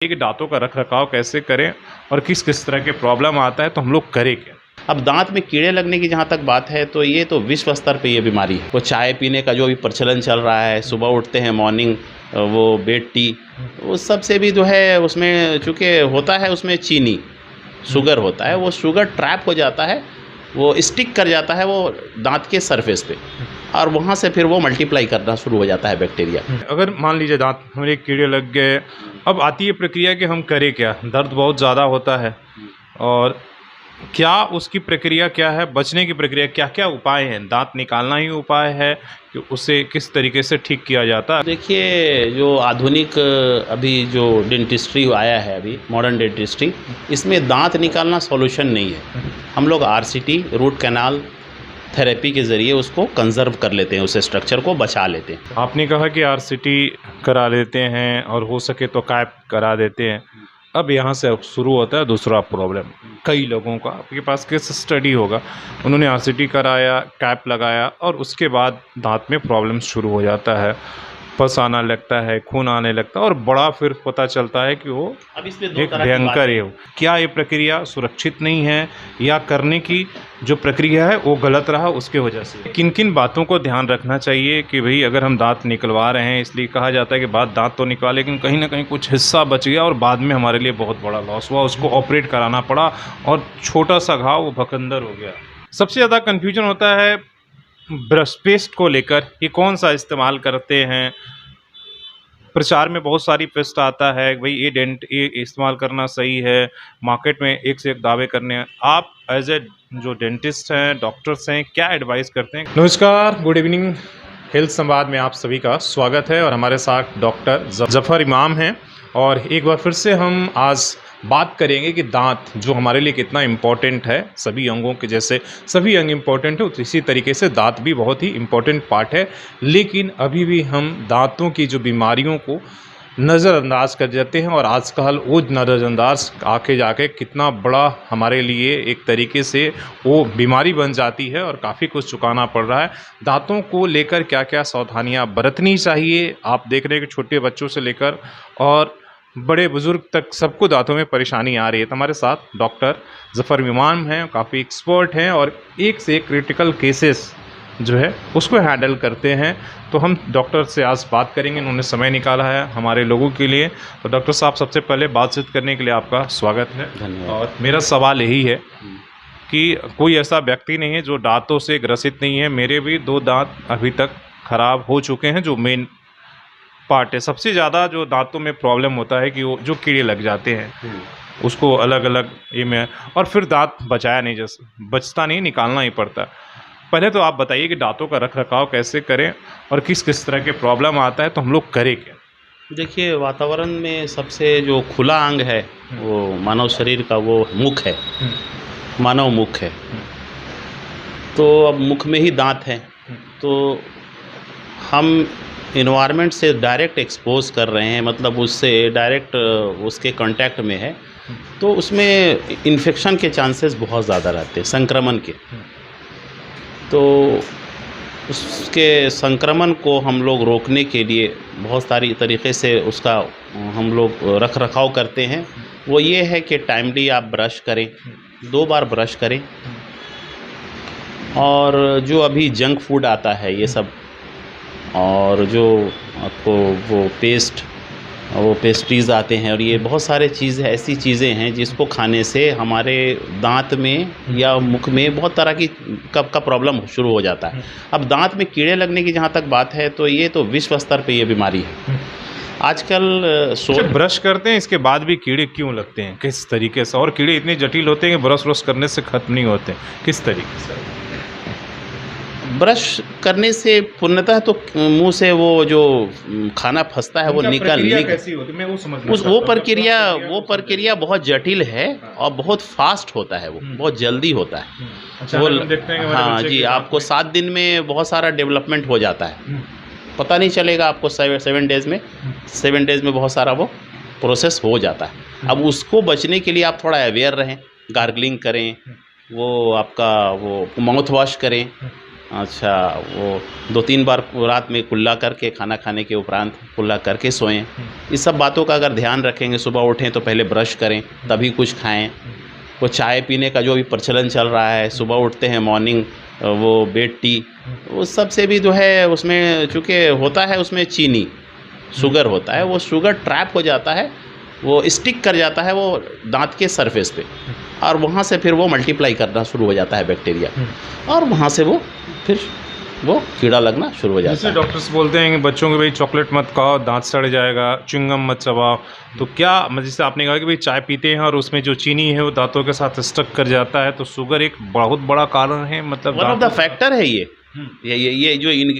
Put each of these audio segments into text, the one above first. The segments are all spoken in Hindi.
कि दांतों का रख रखाव कैसे करें और किस किस तरह के प्रॉब्लम आता है तो हम लोग करें क्या। अब दांत में कीड़े लगने की जहाँ तक बात है तो ये तो विश्व स्तर पे ये बीमारी है। वो चाय पीने का जो अभी प्रचलन चल रहा है, सुबह उठते हैं मॉर्निंग वो बेड टी, उस सब से भी जो है उसमें चूँकि होता है उसमें चीनी शुगर होता है, वो शुगर ट्रैप हो जाता है, वो स्टिक कर जाता है वो दांत के सरफेस पे और वहाँ से फिर वो मल्टीप्लाई करना शुरू हो जाता है बैक्टीरिया। अगर मान लीजिए दांत हमारे कीड़े लग गए, अब आती है प्रक्रिया कि हम करें क्या। दर्द बहुत ज़्यादा होता है और क्या उसकी प्रक्रिया क्या है, बचने की प्रक्रिया क्या क्या उपाय हैं। दांत निकालना ही उपाय है कि उसे किस तरीके से ठीक किया जाता है। देखिए जो आधुनिक अभी जो डेंटिस्ट्री आया है, अभी मॉडर्न डेंटिस्ट्री, इसमें दांत निकालना सॉल्यूशन नहीं है। हम लोग आरसीटी रूट कैनाल थेरेपी के ज़रिए उसको कंजर्व कर लेते हैं, उस स्ट्रक्चर को बचा लेते हैं। आपने कहा कि आरसीटी करा लेते हैं और हो सके तो कैप करा देते हैं। अब यहाँ से अब शुरू होता है दूसरा प्रॉब्लम। कई लोगों का आपके पास केस स्टडी होगा, उन्होंने आरसीटी कराया, कैप लगाया और उसके बाद दांत में प्रॉब्लम शुरू हो जाता है। पस आना लगता है, खून आने लगता है और बड़ा फिर पता चलता है कि वो अब इसमें दो एक तरह की भयंकर बातें है। क्या ये प्रक्रिया सुरक्षित नहीं है या करने की जो प्रक्रिया है वो गलत रहा उसके वजह से। किन किन बातों को ध्यान रखना चाहिए कि भाई अगर हम दांत निकलवा रहे हैं, इसलिए कहा जाता है कि बाद दांत तो निकला लेकिन कहीं ना कहीं कुछ हिस्सा बच गया और बाद में हमारे लिए बहुत बड़ा लॉस हुआ, उसको ऑपरेट कराना पड़ा और छोटा सा घाव वो भकंदर हो गया। सबसे ज़्यादा कन्फ्यूजन होता है ब्रश पेस्ट को लेकर कि कौन सा इस्तेमाल करते हैं। प्रचार में बहुत सारी पेस्ट आता है भाई ये इस्तेमाल करना सही है, मार्केट में एक से एक दावे करने हैं। आप एज ए जो डेंटिस्ट हैं, डॉक्टर्स हैं, क्या एडवाइस करते हैं। नमस्कार, गुड इवनिंग। हेल्थ संवाद में आप सभी का स्वागत है और हमारे साथ डॉक्टर जफ़र इमाम हैं और एक बार फिर से हम आज बात करेंगे कि दांत जो हमारे लिए कितना इम्पोर्टेंट है। सभी अंगों के जैसे सभी अंग इम्पोर्टेंट है, इसी तरीके से दांत भी बहुत ही इम्पोर्टेंट पार्ट है। लेकिन अभी भी हम दांतों की जो बीमारियों को नज़रअंदाज कर जाते हैं और आजकल वो नज़रअंदाज आके जाके कितना बड़ा हमारे लिए एक तरीके से वो बीमारी बन जाती है और काफ़ी कुछ चुकाना पड़ रहा है। दांतों को लेकर क्या क्या सावधानियां बरतनी चाहिए, आप देख रहे हैं कि छोटे बच्चों से लेकर और बड़े बुजुर्ग तक सबको दांतों में परेशानी आ रही है। तो हमारे साथ डॉक्टर जफ़र इमाम हैं, काफ़ी एक्सपर्ट हैं और एक से एक क्रिटिकल केसेस जो है उसको हैंडल करते हैं। तो हम डॉक्टर से आज बात करेंगे, इन्होंने समय निकाला है हमारे लोगों के लिए। तो डॉक्टर साहब, सबसे पहले बातचीत करने के लिए आपका स्वागत है। धन्यवाद। और मेरा सवाल यही है कि कोई ऐसा व्यक्ति नहीं है जो दांतों से ग्रसित नहीं है। मेरे भी 2 दांत अभी तक खराब हो चुके हैं, जो मेन पार्ट है। सबसे ज़्यादा जो दांतों में प्रॉब्लम होता है कि वो जो कीड़े लग जाते हैं उसको अलग अलग ये में, और फिर दांत बचता नहीं, निकालना ही पड़ता है। पहले तो आप बताइए कि दांतों का रख रखाव कैसे करें और किस किस तरह के प्रॉब्लम आता है तो हम लोग करें क्या। देखिए वातावरण में सबसे जो खुला अंग है वो मानव शरीर का वो मुख है, मानव मुख है। तो अब मुख में ही दांत हैं, तो हम इन्वायरमेंट से डायरेक्ट एक्सपोज कर रहे हैं, मतलब उससे डायरेक्ट उसके कांटेक्ट में है, तो उसमें इन्फेक्शन के चांसेस बहुत ज़्यादा रहते हैं, संक्रमण के। तो उसके संक्रमण को हम लोग रोकने के लिए बहुत सारी तरीक़े से उसका हम लोग रख रखाव करते हैं। वो ये है कि टाइमली आप ब्रश करें, 2 बार ब्रश करें। और जो अभी जंक फूड आता है ये सब, और जो आपको वो पेस्ट्रीज़ आते हैं, और ये बहुत सारे चीज़ ऐसी चीज़ें हैं जिसको खाने से हमारे दांत में या मुख में बहुत तरह की का प्रॉब्लम शुरू हो जाता है। अब दांत में कीड़े लगने की जहाँ तक बात है तो ये तो विश्व स्तर पे ये बीमारी है। आजकल ब्रश करते हैं इसके बाद भी कीड़े क्यों लगते हैं, किस तरीके से, और कीड़े इतने जटिल होते हैं कि ब्रश करने से ख़त्म नहीं होते, किस तरीके से। ब्रश करने से पूर्णतः तो मुंह से वो जो खाना फंसता है वो कैसी होती है, मैं वो समझना चाहता हूं। वो प्रक्रिया बहुत जटिल है और बहुत फास्ट होता है, वो बहुत जल्दी होता है। अच्छा, वो हम देखते हैं कि हमारे हाँ बच्चे जी, के दांत आपको 7 दिन में बहुत सारा डेवलपमेंट हो जाता है, पता नहीं चलेगा आपको। 7 डेज़ में 7 डेज़ में बहुत सारा वो प्रोसेस हो जाता है। अब उसको बचने के लिए आप थोड़ा अवेयर रहें, गार्गलिंग करें, वो आपका वो माउथ वॉश करें, अच्छा, वो 2-3 बार रात में कुल्ला करके, खाना खाने के उपरांत कुल्ला करके सोएं। इस सब बातों का अगर ध्यान रखेंगे, सुबह उठें तो पहले ब्रश करें, तभी कुछ खाएं। वो चाय पीने का जो भी प्रचलन चल रहा है, सुबह उठते हैं मॉर्निंग वो बेड टी, वो सब से भी जो है उसमें चूँकि होता है उसमें चीनी, शुगर होता है, वो शुगर ट्रैप हो जाता है, वो स्टिक कर जाता है वो दांत के सरफेस पे, और वहाँ से फिर वो मल्टीप्लाई करना शुरू हो जाता है बैक्टीरिया, और वहाँ से वो फिर वो कीड़ा लगना शुरू हो जाता जैसे है। डॉक्टर्स बोलते हैं कि बच्चों को भाई चॉकलेट मत खाओ, दांत सड़ जाएगा, च्युइंगम मत चबाओ, तो क्या जैसे आपने कहा कि भाई चाय पीते हैं और उसमें जो चीनी है वो दांतों के साथ स्टक कर जाता है, तो शुगर एक बहुत बड़ा कारण है, मतलब वन ऑफ द फैक्टर है ये। हम्म।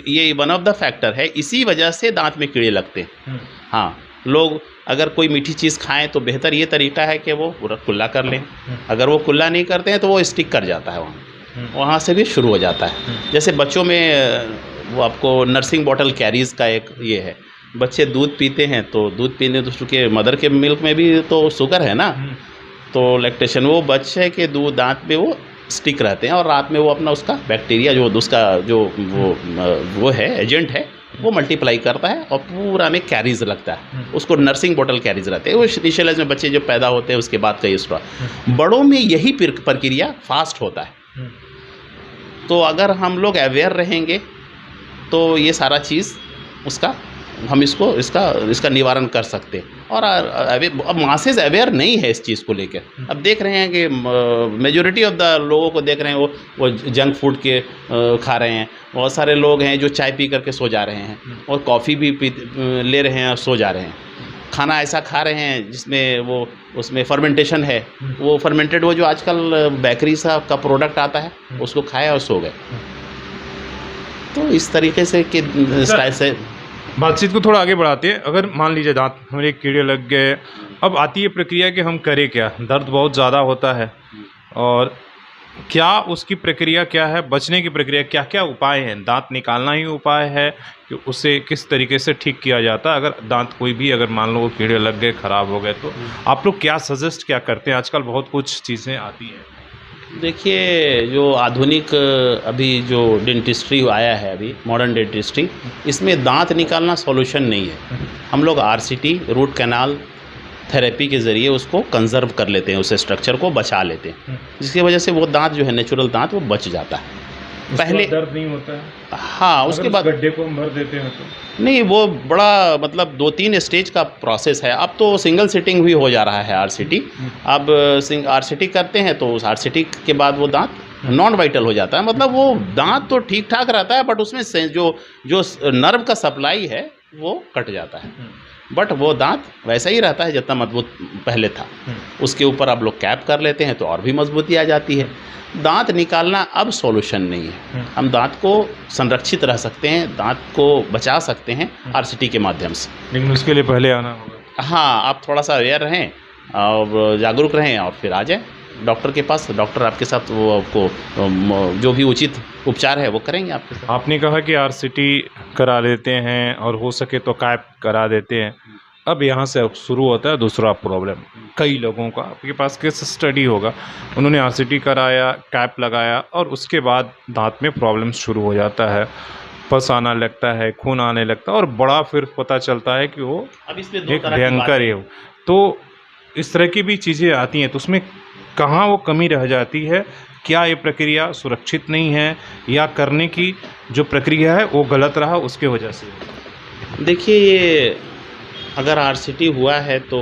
ये वन ऑफ द फैक्टर है, इसी वजह से दांत में कीड़े लगते हैं। हाँ, लोग अगर कोई मीठी चीज़ खाएं तो बेहतर ये तरीका है कि वो पूरा कुल्ला कर लें। अगर वो कुल्ला नहीं करते हैं तो वो स्टिक कर जाता है वहाँ से भी शुरू हो जाता है। जैसे बच्चों में वो आपको नर्सिंग बॉटल कैरीज़ का एक ये है, बच्चे दूध पीते हैं तो दूध पीने तो चूँकि मदर के मिल्क में भी तो शुगर है ना, तो लैक्टेशन वो बच्चे के दूध दांत में वो स्टिक रहते हैं, और रात में वो अपना उसका बैक्टीरिया जो उसका जो वो है एजेंट है वो मल्टीप्लाई करता है और पूरा में कैरीज लगता है, उसको नर्सिंग बॉटल कैरीज रहते हैं। वो इनिशियल एज में बच्चे जो पैदा होते हैं उसके बाद का ये स्ट्रा, बड़ों में यही प्रक्रिया फास्ट होता है। तो अगर हम लोग अवेयर रहेंगे तो ये सारा चीज़ उसका हम इसका निवारण कर सकते हैं। और अब मासेज अवेयर नहीं है इस चीज़ को लेकर। अब देख रहे हैं कि मेजॉरिटी ऑफ द लोगों को देख रहे हैं वो जंक फूड के खा रहे हैं। बहुत सारे लोग हैं जो चाय पी करके सो जा रहे हैं और कॉफ़ी भी ले रहे हैं और सो जा रहे हैं। खाना ऐसा खा रहे हैं जिसमें वो उसमें फर्मेंटेशन है, वो फर्मेंटेड वो जो आजकल बेकरी सा का प्रोडक्ट आता है उसको खाया और सो गए। तो इस तरीके से कि स्टाइल से बातचीत को थोड़ा आगे बढ़ाते हैं। अगर मान लीजिए दांत हमारे कीड़े लग गए, अब आती है प्रक्रिया कि हम करें क्या, दर्द बहुत ज़्यादा होता है, और क्या उसकी प्रक्रिया क्या है, बचने की प्रक्रिया क्या क्या उपाय हैं, दांत निकालना ही उपाय है कि उसे किस तरीके से ठीक किया जाता है? अगर दांत कोई भी अगर मान लो कीड़े लग गए, ख़राब हो गए, तो आप लोग क्या सजेस्ट क्या करते हैं? आजकल बहुत कुछ चीज़ें आती हैं। देखिए, जो आधुनिक अभी जो डेंटिस्ट्री आया है, अभी मॉडर्न डेंटिस्ट्री, इसमें दांत निकालना सॉल्यूशन नहीं है। हम लोग आरसीटी रूट कैनाल थेरेपी के ज़रिए उसको कंजर्व कर लेते हैं, उस स्ट्रक्चर को बचा लेते हैं, जिसकी वजह से वो दांत जो है नेचुरल दांत वो बच जाता है। पहले दर्द नहीं होता है? हाँ, उसके बाद गड्ढे को हम भर देते हैं तो नहीं, वो बड़ा मतलब 2-3 स्टेज का प्रोसेस है। अब तो सिंगल सिटिंग भी हो जा रहा है आरसीटी। अब आरसीटी करते हैं तो उस आरसीटी के बाद वो दांत नॉन वाइटल हो जाता है, मतलब वो दांत तो ठीक ठाक रहता है, बट उसमें से जो नर्व का सप्लाई है वो कट जाता है, बट वो दांत वैसा ही रहता है जितना मजबूत पहले था। उसके ऊपर आप लोग कैप कर लेते हैं तो और भी मजबूती आ जाती है। दांत निकालना अब सॉल्यूशन नहीं है। हम दांत को संरक्षित रह सकते हैं, दांत को बचा सकते हैं आरसीटी के माध्यम से, लेकिन उसके लिए पहले आना होगा। हाँ, आप थोड़ा सा अवेयर रहें और जागरूक रहें और फिर आ जाएं डॉक्टर के पास। डॉक्टर आपके साथ वो आपको जो भी उचित उपचार है वो करेंगे आपके साथ। आपने कहा कि आरसीटी करा लेते हैं और हो सके तो कैप करा देते हैं। अब यहाँ से अब शुरू होता है दूसरा प्रॉब्लम। कई लोगों का आपके पास केस स्टडी होगा, उन्होंने आरसीटी कराया, कैप लगाया, और उसके बाद दांत में प्रॉब्लम शुरू हो जाता है, पस आना लगता है, खून आने लगता है, और बड़ा फिर पता चलता है कि वो अब इसमें एक भयंकर है। तो इस तरह की भी चीज़ें आती हैं, तो उसमें कहाँ वो कमी रह जाती है? क्या ये प्रक्रिया सुरक्षित नहीं है, या करने की जो प्रक्रिया है वो गलत रहा उसके वजह से? देखिए, ये अगर आरसीटी हुआ है तो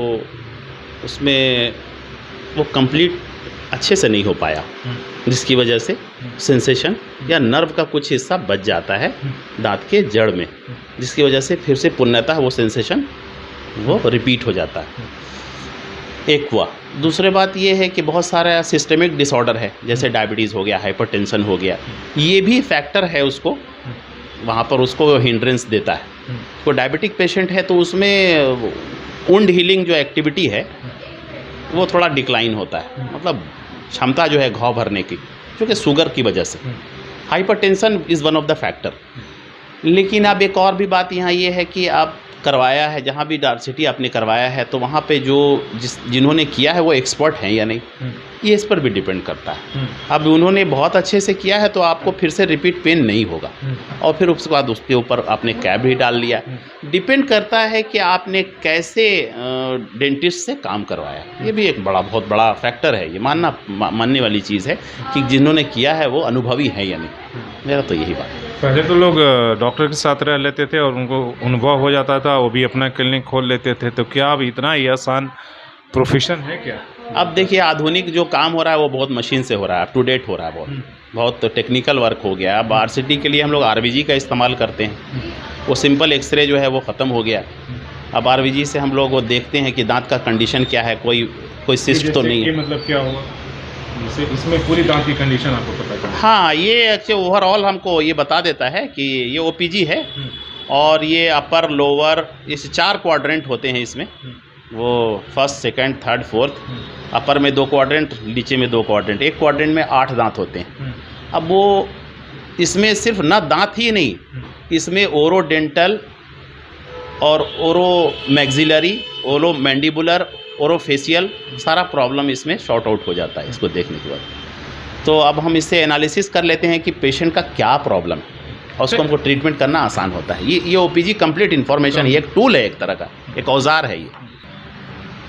उसमें वो कंप्लीट अच्छे से नहीं हो पाया, जिसकी वजह से सेंसेशन या नर्व का कुछ हिस्सा बच जाता है दांत के जड़ में, जिसकी वजह से फिर से पुनः वो सेंसेशन वो रिपीट हो जाता है। एक हुआ। दूसरी बात ये है कि बहुत सारा सिस्टमिक डिसऑर्डर है, जैसे डायबिटीज़ हो गया, हाइपरटेंशन हो गया, ये भी फैक्टर है उसको वहाँ पर उसको हिंड्रेंस देता है। तो डायबिटिक पेशेंट है तो उसमें वुंड हीलिंग जो एक्टिविटी है वो थोड़ा डिक्लाइन होता है, मतलब क्षमता जो है घाव भरने की, क्योंकि शुगर की वजह से। Hypertension is one of the factor. लेकिन अब एक और भी बात यहाँ ये है कि आप करवाया है, जहाँ भी आरसीटी आपने करवाया है तो वहाँ पे जिन्होंने किया है वो एक्सपर्ट हैं या नहीं। ये इस पर भी डिपेंड करता है। अब उन्होंने बहुत अच्छे से किया है तो आपको फिर से रिपीट पेन नहीं होगा, और फिर उसके बाद उसके ऊपर आपने कैप भी डाल लिया। डिपेंड करता है कि आपने कैसे डेंटिस्ट से काम करवाया, ये भी एक बहुत बड़ा फैक्टर है। ये मानने वाली चीज़ है कि जिन्होंने किया है वो अनुभवी है या नहीं। मेरा तो यही बात है। पहले तो लोग डॉक्टर के साथ रह लेते थे और उनको अनुभव हो जाता था, वो भी अपना क्लिनिक खोल लेते थे, तो क्या अब इतना ही आसान प्रोफेशन है क्या? अब देखिए आधुनिक जो काम हो रहा है वो बहुत मशीन से हो रहा है, अप टू डेट हो रहा है, बहुत टेक्निकल वर्क हो गया। अब आरसीटी के लिए हम लोग आरबीजी का इस्तेमाल करते हैं, वो सिंपल एक्सरे जो है वो ख़त्म हो गया। अब आरबीजी से हम लोग वो देखते हैं कि दांत का कंडीशन क्या है, कोई सिस्ट तो नहीं है। मतलब क्या हुआ, इसमें पूरी दांत की कंडीशन आपको पता चला? हाँ, ये एक्चुअली ओवरऑल हमको ये बता देता है कि ये ओपीजी है, और ये अपर लोअर इस 4 क्वाड्रेंट होते हैं इसमें, वो फर्स्ट सेकंड थर्ड फोर्थ। अपर में 2 क्वाड्रेंट, नीचे में 2 क्वाड्रेंट, एक क्वाड्रेंट में 8 दांत होते हैं। अब वो इसमें सिर्फ ना दांत ही नहीं, इसमें ओरोडेंटल और ओरो मैक्सिलरी, ओरो मैंडिबुलर, ओरोफेशियल सारा प्रॉब्लम इसमें शॉर्ट आउट हो जाता है इसको देखने के बाद। तो अब हम इससे एनालिसिस कर लेते हैं कि पेशेंट का क्या प्रॉब्लम है, और उसको हमको ट्रीटमेंट करना आसान होता है। ये ओपीजी कंप्लीट इन्फॉर्मेशन, ये एक टूल है, एक तरह का एक औजार है ये।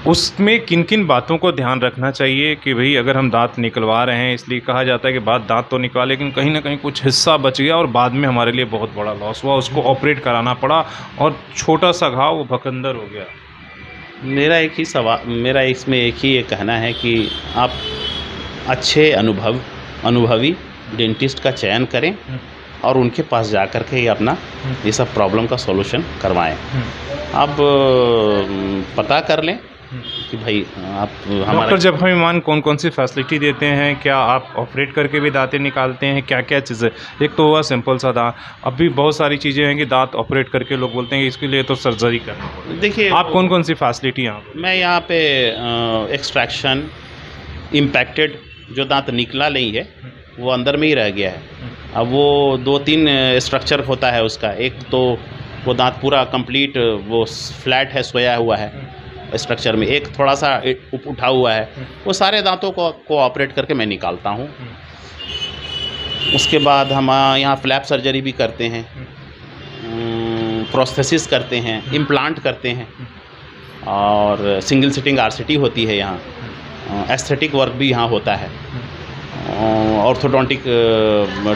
उसमें किन किन बातों को ध्यान रखना चाहिए कि भाई अगर हम दांत निकलवा रहे हैं, इसलिए कहा जाता है कि बाद दांत तो निकला लेकिन कहीं ना कहीं कुछ हिस्सा बच गया और बाद में हमारे लिए बहुत बड़ा लॉस हुआ, उसको ऑपरेट कराना पड़ा और छोटा सा घाव वो भकंदर हो गया। मेरा इसमें एक ही ये कहना है कि आप अच्छे अनुभवी डेंटिस्ट का चयन करें और उनके पास जा कर के अपना ये सब प्रॉब्लम का सॉल्यूशन करवाएं। आप पता कर लें कि भाई आप हमारा डॉक्टर जब हमें मान कौन कौन सी फैसिलिटी देते हैं, क्या आप ऑपरेट करके भी दांतें निकालते हैं, क्या क्या चीज़ें? एक तो हुआ सिंपल सा दांत, अब भी बहुत सारी चीज़ें हैं कि दांत ऑपरेट करके लोग बोलते हैं कि इसके लिए तो सर्जरी करना पड़ेगा। देखिए, आप कौन कौन सी फैसिलिटी यहाँ पे? मैं यहाँ पे एक्सट्रैक्शन, इम्पैक्टेड, जो दांत निकला नहीं है वो अंदर में ही रह गया है, अब वो 2-3 स्ट्रक्चर होता है उसका। एक तो वो दांत पूरा कंप्लीट वो फ्लैट है, सोया हुआ है स्ट्रक्चर में, एक थोड़ा सा उठा हुआ है। वो सारे दांतों को ऑपरेट करके मैं निकालता हूँ। उसके बाद हम यहाँ फ्लैप सर्जरी भी करते हैं, प्रोस्थेसिस करते हैं, इम्प्लांट करते हैं, और सिंगल सिटिंग आरसीटी होती है यहाँ, एस्थेटिक वर्क भी यहाँ होता है, ऑर्थोडोंटिक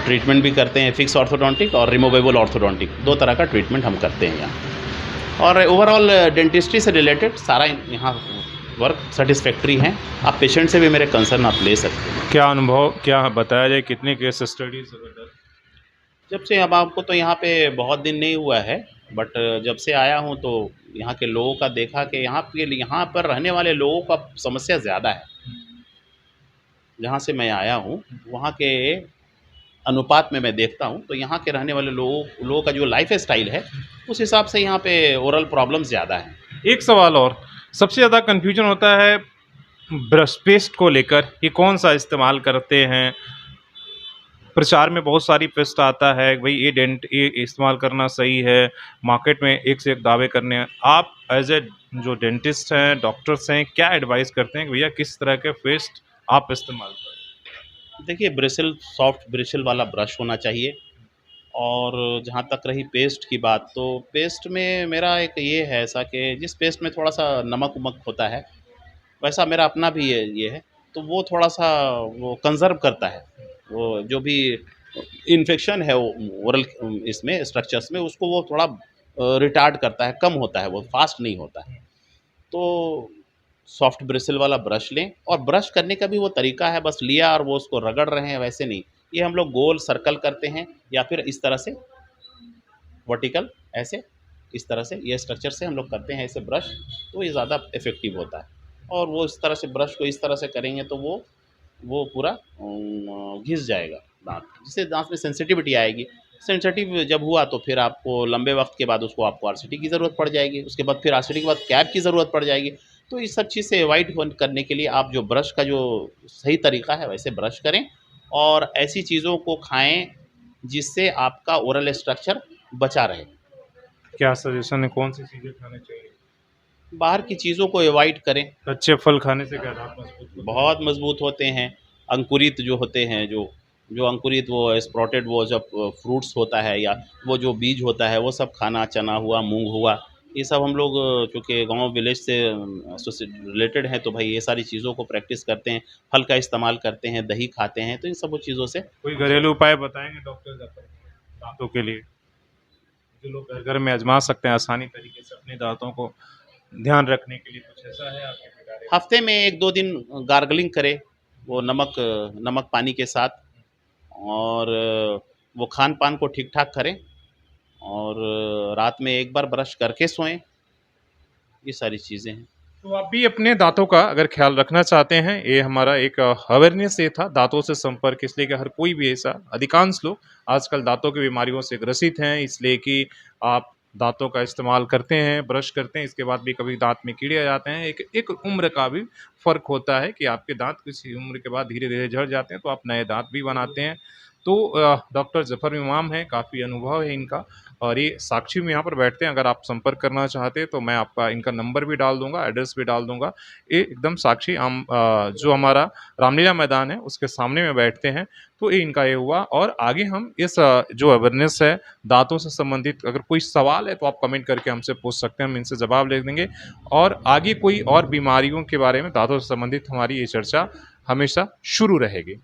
ट्रीटमेंट भी करते हैं, फिक्स ऑर्थोडोंटिक और रिमूवेबल ऑर्थोडोंटिक, 2 तरह का ट्रीटमेंट हम करते हैं यहाँ। और ओवरऑल डेंटिस्ट्री से रिलेटेड सारा यहाँ वर्क सेटिस्फैक्ट्री है। आप पेशेंट से भी मेरे कंसर्न आप ले सकते हैं। क्या अनुभव, क्या बताया जाए, कितने केस स्टडीज? जब से अब आपको तो यहाँ पे बहुत दिन नहीं हुआ है, बट जब से आया हूँ तो यहाँ के लोगों का देखा कि यहाँ पर रहने वाले लोगों का समस्या ज़्यादा है। जहाँ से मैं आया हूँ वहाँ के अनुपात में मैं देखता हूँ तो यहाँ के रहने वाले लोगों का जो लाइफ स्टाइल है उस हिसाब से यहाँ पे ओरल प्रॉब्लम ज़्यादा है। एक सवाल और, सबसे ज़्यादा कन्फ्यूजन होता है ब्रश पेस्ट को लेकर, ये कौन सा इस्तेमाल करते हैं? प्रचार में बहुत सारी पेस्ट आता है, भाई ये इस्तेमाल करना सही है, मार्केट में एक से एक दावे करने हैं। आप एज ए जो डेंटिस्ट हैं, डॉक्टर्स हैं, क्या एडवाइस करते हैं कि भैया किस तरह के पेस्ट आप इस्तेमाल करें? देखिए, सॉफ्ट ब्रिसल वाला ब्रश होना चाहिए। और जहाँ तक रही पेस्ट की बात, तो पेस्ट में मेरा एक ये है ऐसा कि जिस पेस्ट में थोड़ा सा नमक वमक होता है, वैसा मेरा अपना भी ये है, तो वो थोड़ा सा वो कंजर्व करता है, वो जो भी इन्फेक्शन है वो ओरल इसमें स्ट्रक्चर्स में, उसको वो थोड़ा रिटार्ड करता है, कम होता है, वो फास्ट नहीं होता है। तो सॉफ्ट ब्रिसल वाला ब्रश लें, और ब्रश करने का भी वो तरीका है, बस लिया और वो उसको रगड़ रहे हैं वैसे नहीं, ये हम लोग गोल सर्कल करते हैं या फिर इस तरह से वर्टिकल, ऐसे इस तरह से ये स्ट्रक्चर से हम लोग करते हैं ऐसे ब्रश, तो ये ज़्यादा इफ़ेक्टिव होता है। और वो इस तरह से ब्रश को इस तरह से करेंगे तो वो पूरा घिस जाएगा दांत, जिससे दांत में सेंसिटिविटी आएगी। सेंसिटिव जब हुआ तो फिर आपको लंबे वक्त के बाद उसको आपको आरसीटी की ज़रूरत पड़ जाएगी, उसके बाद फिर आरसीटी के बाद कैप की ज़रूरत पड़ जाएगी। तो इस सब चीज़ से अवॉइड करने के लिए आप जो ब्रश का जो सही तरीका है वैसे ब्रश करें, और ऐसी चीज़ों को खाएं जिससे आपका ओरल स्ट्रक्चर बचा रहे। क्या सजेशन है, कौन सी चीज़ें खानी चाहिए? बाहर की चीज़ों को अवॉइड करें। कच्चे फल खाने से क्या दांत मजबूत होते हैं? बहुत मजबूत होते हैं। अंकुरित जो होते हैं, जो जो अंकुरित वो स्प्राउटेड वो जब फ्रूट्स होता है या वो जो बीज होता है वो सब खाना, चना हुआ, मूँग हुआ, ये सब हम लोग चूँकि गाँव विलेज से रिलेटेड हैं, तो भाई ये सारी चीज़ों को प्रैक्टिस करते हैं। फल का इस्तेमाल करते हैं, दही खाते हैं, तो इन सब चीज़ों से कोई घरेलू उपाय बताएंगे डॉक्टर दांतों के लिए जो लोग घर घर में आजमा सकते हैं आसानी तरीके से अपने दांतों को ध्यान रखने के लिए? कुछ ऐसा है आपके बारे में? हफ्ते में 1-2 दिन गार्गलिंग करें, वो नमक नमक पानी के साथ, और वो खान-पान को ठीक-ठाक करें, और रात में एक बार ब्रश करके सोएं। ये सारी चीज़ें हैं। तो आप भी अपने दांतों का अगर ख्याल रखना चाहते हैं, ये हमारा एक अवेयरनेस ये था दांतों से संपर्क, इसलिए कि हर कोई भी ऐसा, अधिकांश लोग आजकल दांतों की बीमारियों से ग्रसित हैं, इसलिए कि आप दांतों का इस्तेमाल करते हैं, ब्रश करते हैं, इसके बाद भी कभी दांत में कीड़े आ जाते हैं। एक एक उम्र का भी फ़र्क होता है कि आपके दांत किसी उम्र के बाद धीरे-धीरे झड़ जाते हैं, तो आप नए दांत भी बनाते हैं। तो डॉक्टर ज़फ़र इमाम हैं, काफ़ी अनुभव है इनका, और ये साक्षी में यहाँ पर बैठते हैं। अगर आप संपर्क करना चाहते हैं तो मैं आपका इनका नंबर भी डाल दूँगा, एड्रेस भी डाल दूँगा। ये एकदम साक्षी जो हमारा रामलीला मैदान है उसके सामने में बैठते हैं। तो ये इनका ये हुआ, और आगे हम इस जो अवेयरनेस है दाँतों से संबंधित, अगर कोई सवाल है तो आप कमेंट करके हमसे पूछ सकते हैं, हम इनसे जवाब ले देंगे। और आगे कोई और बीमारियों के बारे में दाँतों से संबंधित हमारी ये चर्चा हमेशा शुरू रहेगी।